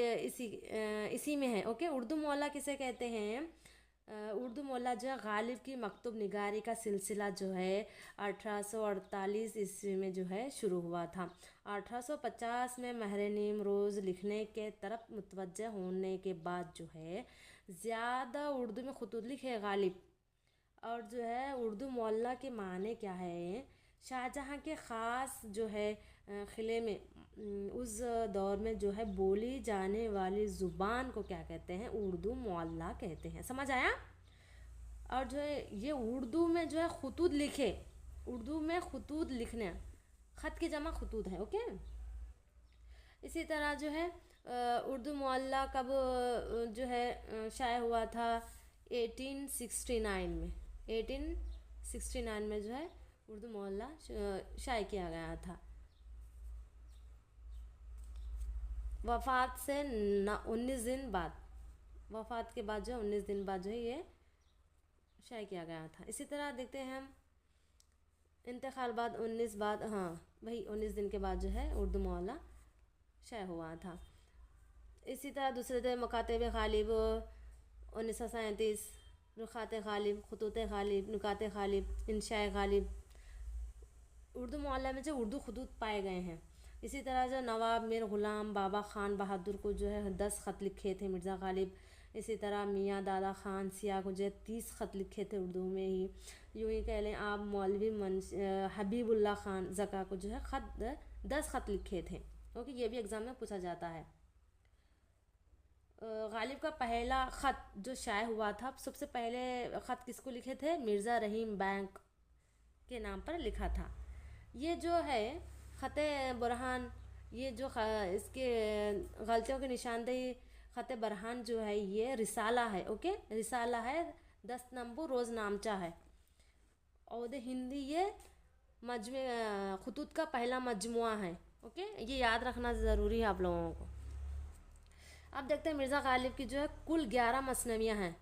इसी में है। ओके, उर्दू मौला किसे कहते हैं? उर्दू मौला जो है गालिब की मकतूब निगारी का सिलसिला जो है 1848 ईस्वी में जो है शुरू हुआ था। 1850 में महरनीम रोज़ लिखने के तरफ मुतवज्जह होने के बाद जो है ज़्यादा उर्दू में खतूत लिखे गालिब। और जो है उर्दू मौला के माने क्या है? शाहजहाँ के ख़ास जो है क़िले में उस दौर में जो है बोली जाने वाली ज़ुबान को क्या कहते हैं? उर्दू मौला कहते हैं। समझ आया? और जो है ये उर्दू में जो है खतूत लिखे, उर्दू में खतूत लिखने, ख़त की जमा खतूत है। ओके, इसी तरह जो है उर्दू मौला कब जो है शाये हुआ था? 1869 में। 1869 में जो है उर्दू मौला शाये किया गया था। वफ़ात से 19 दिन बाद, वफ़ात के बाद जो है 19 दिन बाद जो है ये शाये किया गया था। इसी तरह देखते हैं हम इंतकाल बाद 19 बाद, हाँ भाई 19 दिन के बाद जो है उर्दू मौला शाये हुआ था। इसी तरह दूसरे थे मकातिब गालिब 1937, रुखात गालिब, खतूत गालिब, नुकात गालिब, इंशाए गालिब। उर्दू मौला में जो उर्दू खतूत पाए गए हैं। इसी तरह जो नवाब मीर ग़ुलाम बाबा ख़ान बहादुर को जो है 10 ख़त लिखे थे मिर्ज़ा गालिब। इसी तरह मियाँ दादा ख़ान सिया को जो है 30 ख़त लिखे थे उर्दू में ही। यूँ ही कह लें आप मौलवी हबीबुल्ला ख़ान ज़का को जो है 10 ख़त लिखे थे। ओके, ये भी एग्ज़ाम में पूछा जाता है। गालिब का पहला ख़त जो शाये हुआ था, सबसे पहले ख़त किसको लिखे थे? मिर्ज़ा रहीम बैंक के नाम पर लिखा था। ये जो है ख़त बुरहान, ये जो इसके गलतियों की निशानदेही ख़त बुरहान जो है ये रिसाला है। ओके, रिसाला है, 10 नंबर रोज़नामचा है। और हिंदी ये मजमे खतूत का पहला मजमुआ है। ओके, ये याद रखना ज़रूरी है आप लोगों को। अब देखते हैं मिर्ज़ा गालिब की जो है कुल 11 मसनवियाँ हैं।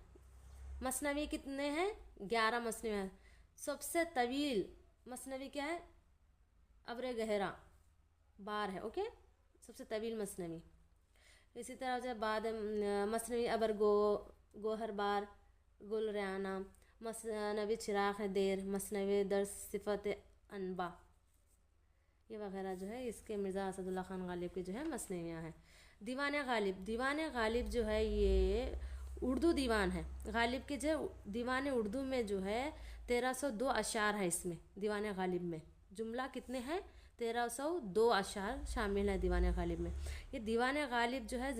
मसनवी कितने हैं? 11 मसनवियाँ हैं। सबसे तवील मसनवी क्या है? अब्र गहरा बार है। ओके, सबसे तवील मसनवी। इसी तरह से बाद मसनवी अबर गोहर बार, गुल रयाना, मसनवी चिराग देर, मसनवी दर्स सिफत अनबा, ये वगैरह जो है इसके मिर्ज़ा असदुल्ला ख़ान गालिब की जो है मसनवियाँ हैं। दीवान गालिब, दीवान गालिब जो है ये उर्दू दीवान है। गालिब के जो दीवान उर्दू में जो है 1302 अशार है। इसमें दीवान गालिब में जुमला कितने हैं? 1302 अशार शामिल है दीवान गालिब में। ये दीवान गालिब जो है